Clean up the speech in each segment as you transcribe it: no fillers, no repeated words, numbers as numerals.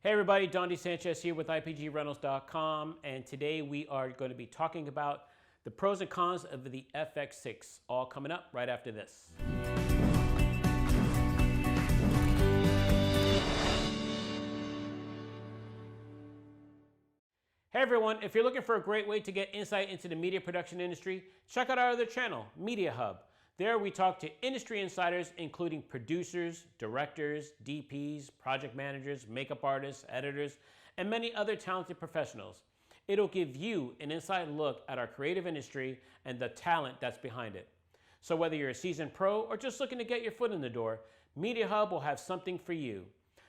Hey everybody, Dondi Sanchez here with IPGRentals.com, and today we are going to be talking about the pros and cons of the FX6, all coming up right after this. Hey everyone, if you're looking for a great way to get insight into the media production industry, check out our other channel, Media Hub. There we talk to industry insiders, including producers, directors, DPs, project managers, makeup artists, editors, and many other talented professionals. It'll give you an inside look at our creative industry and the talent that's behind it. So whether you're a seasoned pro or just looking to get your foot in the door, Media Hub will have something for you.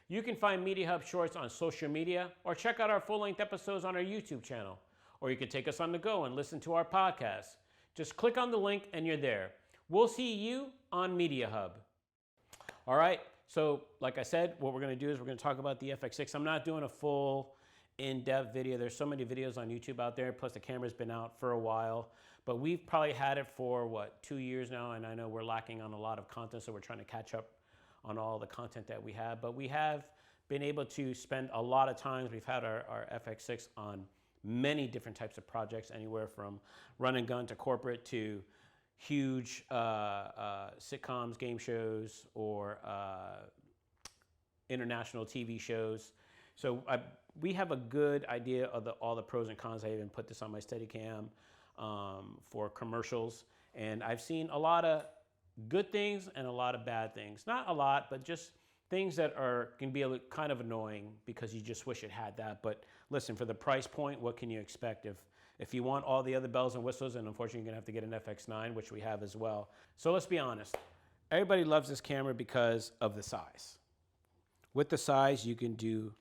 You can find Media Hub shorts on social media or check out our full-length episodes on our YouTube channel. Or you can take us on the go and listen to our podcast. Just click on the link and you're there. We'll see you on Media Hub. All right, so like I said, what we're going to do is we're going to talk about the FX6. I'm not doing a full in-depth video. There's so many videos on YouTube out there, plus the camera's been out for a while. But we've probably had it for, 2 years now, and I know we're lacking on a lot of content, so we're trying to catch up on all the content that we have. But we have been able to spend a lot of time. We've had our FX6 on many different types of projects, anywhere from run and gun to corporate to huge sitcoms, game shows, or international TV shows. So we have a good idea of all the pros and cons. I even put this on my Steadicam for commercials, and I've seen a lot of good things and a lot of bad things. Not a lot, but just things that can be kind of annoying because you just wish it had that. But listen, for the price point, what can you expect? If you want all the other bells and whistles, and unfortunately you're gonna have to get an FX9, which we have as well. So let's be honest. Everybody loves this camera because of the size. With the size, you can do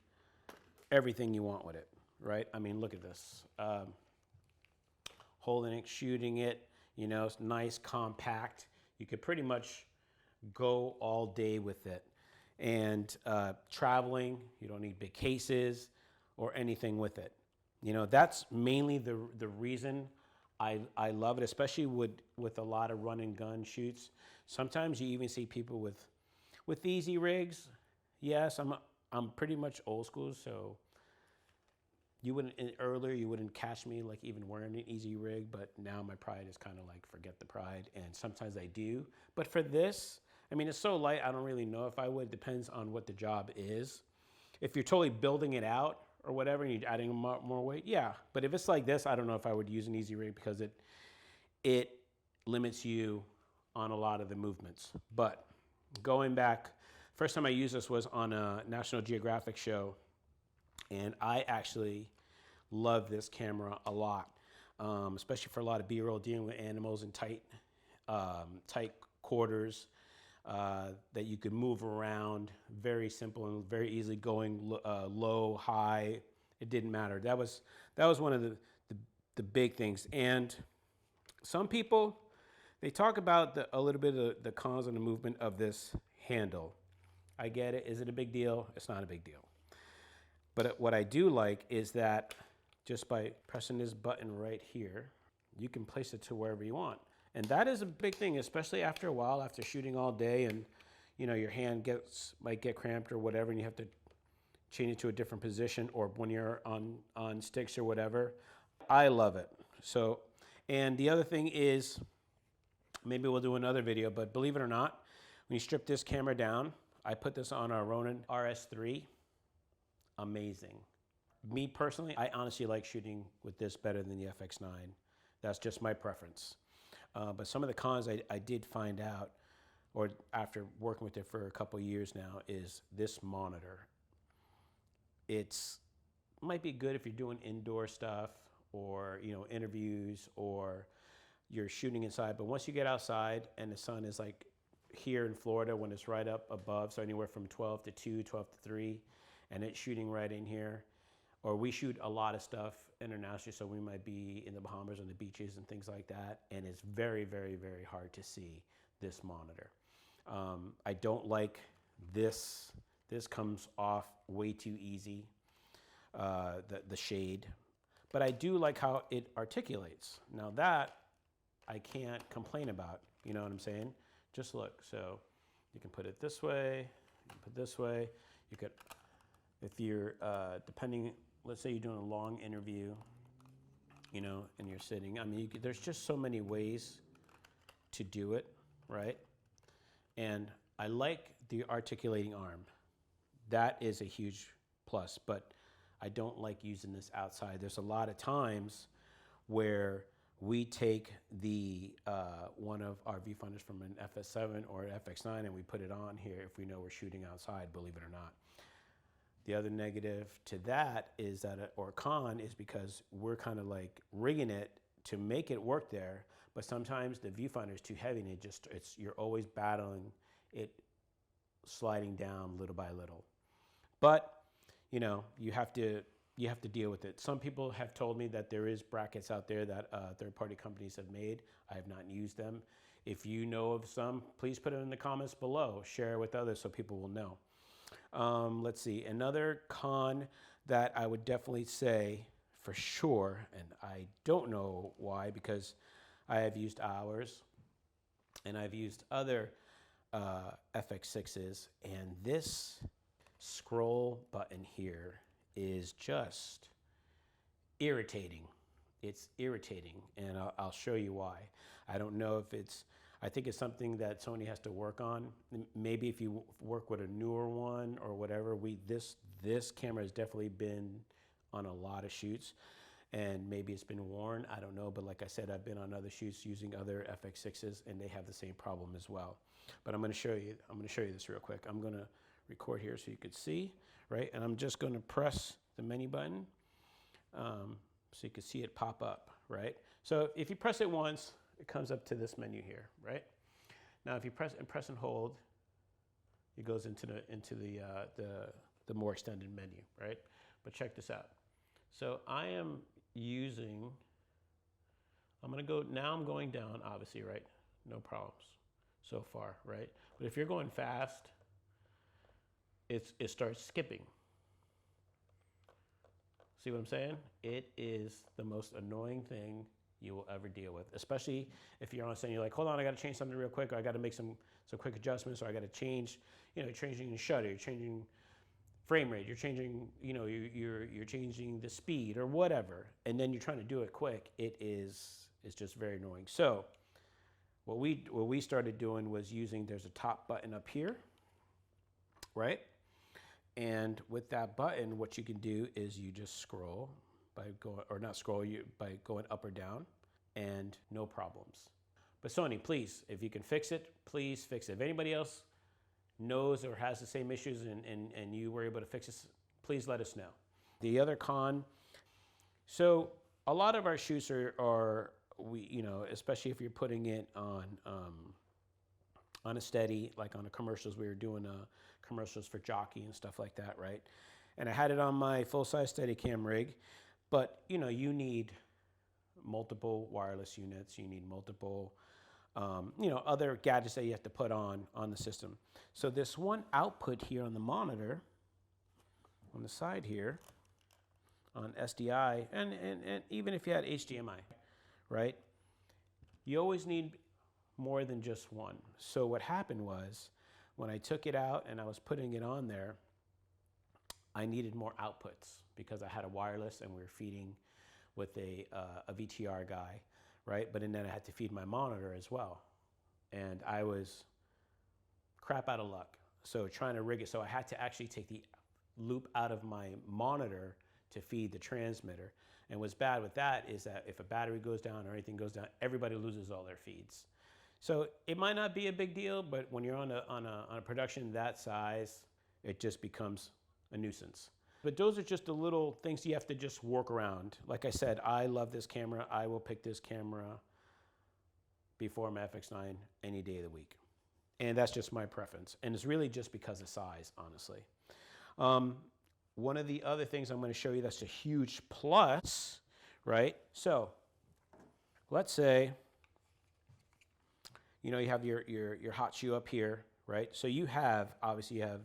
everything you want with it, right? I mean, look at this. Holding it, shooting it, it's nice, compact. You could pretty much go all day with it. And traveling, you don't need big cases or anything with it. That's mainly the reason I love it, especially with a lot of run and gun shoots. Sometimes you even see people with easy rigs. Yes, I'm pretty much old school, so earlier you wouldn't catch me like even wearing an easy rig, but now my pride is kind of like forget the pride, and sometimes I do. But for this, I mean, it's so light, I don't really know if I would. Depends on what the job is. If you're totally building it out or whatever, and you're adding more weight, yeah. But if it's like this, I don't know if I would use an easy rig because it limits you on a lot of the movements. But going back, first time I used this was on a National Geographic show, and I actually love this camera a lot, especially for a lot of B-roll dealing with animals in tight quarters that you could move around. Very simple and very easily going low, high. It didn't matter. That was one of the big things. And some people, they talk about a little bit of the cons and the movement of this handle. I get it. Is it a big deal? It's not a big deal. But what I do like is that just by pressing this button right here, you can place it to wherever you want. And that is a big thing, especially after a while, after shooting all day, and your hand might get cramped or whatever, and you have to change it to a different position, or when you're on sticks or whatever. I love it. So, and the other thing is, maybe we'll do another video, but believe it or not, when you strip this camera down, I put this on our Ronin RS3. Amazing. Me personally, I honestly like shooting with this better than the FX9. That's just my preference. But some of the cons I did find out, or after working with it for a couple of years now, is this monitor. Might be good if you're doing indoor stuff, or interviews, or you're shooting inside. But once you get outside and the sun is like here in Florida when it's right up above, so anywhere from 12 to 2, 12 to 3, and it's shooting right in here. Or we shoot a lot of stuff internationally, so we might be in the Bahamas on the beaches and things like that, and it's very, very, very hard to see this monitor. I don't like this. This comes off way too easy, the shade. But I do like how it articulates. Now that I can't complain about, you know what I'm saying? Just look, so you can put it this way, you can put it this way, you could, if you're, depending, let's say you're doing a long interview, you know, and you're sitting, I mean, there's just so many ways to do it, right? And I like the articulating arm. That is a huge plus, but I don't like using this outside. There's a lot of times where we take the one of our viewfinders from an FS7 or an FX9 and we put it on here if we know we're shooting outside, believe it or not. The other negative to that is that, or con, is because we're kind of like rigging it to make it work there, but sometimes the viewfinder is too heavy and you're always battling it sliding down little by little. But, you know, you have to deal with it. Some people have told me that there is brackets out there that third-party companies have made. I have not used them. If you know of some, please put it in the comments below. Share it with others so people will know. Let's see, another con that I would definitely say for sure, and I don't know why, because I have used ours and I've used other FX6s, and this scroll button here is just irritating. It's irritating, and I'll show you why. I don't know if I think it's something that Sony has to work on. Maybe if you work with a newer one or whatever, this camera has definitely been on a lot of shoots, and maybe it's been worn, I don't know, but like I said, I've been on other shoots using other FX6s and they have the same problem as well. But I'm gonna show you this real quick. I'm gonna record here so you could see, right? And I'm just gonna press the menu button so you can see it pop up, right? So if you press it once, it comes up to this menu here, right? Now, if you press and hold, it goes into the more extended menu, right? But check this out. So I am using, I'm going down, obviously, right? No problems so far, right? But if you're going fast, it starts skipping. See what I'm saying? It is the most annoying thing you will ever deal with, especially if you're on set and you're like, hold on, I got to change something real quick, or I got to make some quick adjustments, or I got to change, you know, changing the shutter, you're changing frame rate, you're changing, you know, you're changing the speed or whatever, and then you're trying to do it quick. It's just very annoying. So what we started doing was using, there's a top button up here, right? And with that button, what you can do is you just scroll by going, or not scroll, by going up or down, and no problems. But Sony, please, if you can fix it, please fix it. If anybody else knows or has the same issues and you were able to fix this, please let us know. The other con, so a lot of our shoots you know, especially if you're putting it on a steady, like on a commercials, we were doing commercials for jockey and stuff like that, right? And I had it on my full-size Steadicam rig, but you know, you need multiple wireless units, you need multiple, you know, other gadgets that you have to put on the system. So this one output here on the monitor, on the side here, on SDI, and even if you had HDMI, right? You always need more than just one. So what happened was, when I took it out and I was putting it on there, I needed more outputs because I had a wireless and we were feeding with a VTR guy, right? But then I had to feed my monitor as well. And I was crap out of luck. So trying to rig it, so I had to actually take the loop out of my monitor to feed the transmitter. And what's bad with that is that if a battery goes down or anything goes down, everybody loses all their feeds. So it might not be a big deal, but when you're on a production that size, it just becomes a nuisance. But those are just the little things you have to just work around. Like I said, I love this camera. I will pick this camera before my FX9 any day of the week. And that's just my preference. And it's really just because of size, honestly. One of the other things I'm going to show you that's a huge plus, right? So let's say, you know, you have your hot shoe up here, right? So you have, obviously you have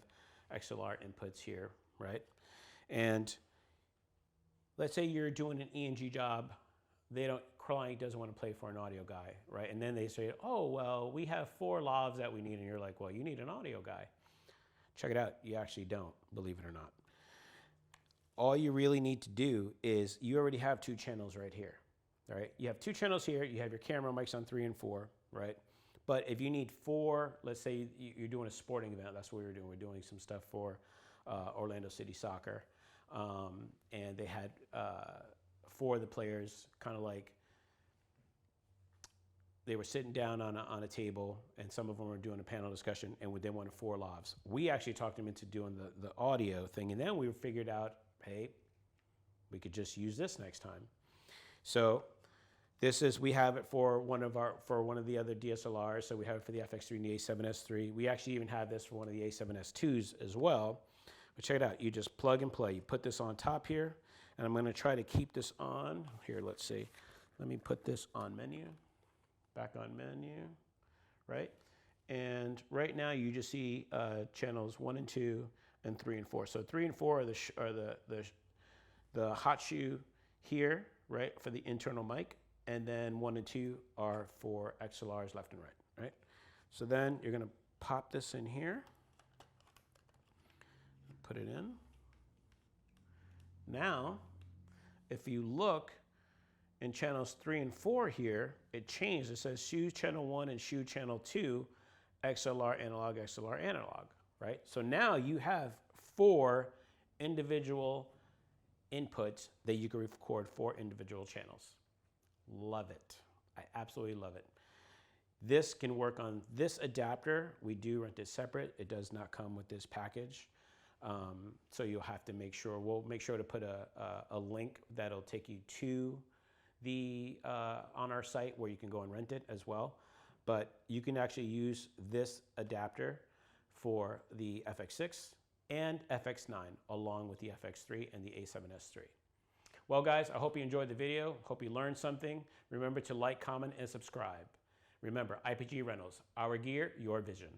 XLR inputs here, right? And let's say you're doing an E&G job, client doesn't want to play for an audio guy, right? And then they say, oh, well, we have 4 lavs that we need. And you're like, well, you need an audio guy. Check it out. You actually don't, believe it or not. all you really need to do is you already have 2 channels right here. All right, you have 2 channels here. You have your camera mics on 3 and 4, right? But if you need 4, let's say you're doing a sporting event, that's what we were doing. We're doing some stuff for Orlando City Soccer, and they had 4 of the players kind of like they were sitting down on a table, and some of them were doing a panel discussion, and they wanted 4 lavs. We actually talked them into doing the audio thing, and then we figured out, hey, we could just use this next time. So this is, we have it for one of the other DSLRs. So we have it for the FX3 and the A7S III. We actually even have this for one of the A7S2s as well. But check it out. You just plug and play. You put this on top here, and I'm going to try to keep this on. Here, let's see. Let me put this on menu. Back on menu, right? And right now you just see channels 1 and 2 and 3 and 4. So 3 and 4 are the hot shoe here, right, for the internal mic. And then 1 and 2 are for XLRs left and right, right? So then you're gonna pop this in here, put it in. Now, if you look in channels 3 and 4 here, it changed. It says shoe channel 1 and shoe channel 2, XLR analog, right? So now you have 4 individual inputs that you can record 4 individual channels. Love it. I absolutely love it. This can work on this adapter. We do rent it separate. It does not come with this package. So you'll have to make sure, we'll make sure to put a link that'll take you to the on our site where you can go and rent it as well. But you can actually use this adapter for the FX6 and FX9 along with the FX3 and the A7S III. Well guys, I hope you enjoyed the video. Hope you learned something. Remember to like, comment, and subscribe. Remember, IPG Rentals, our gear, your vision.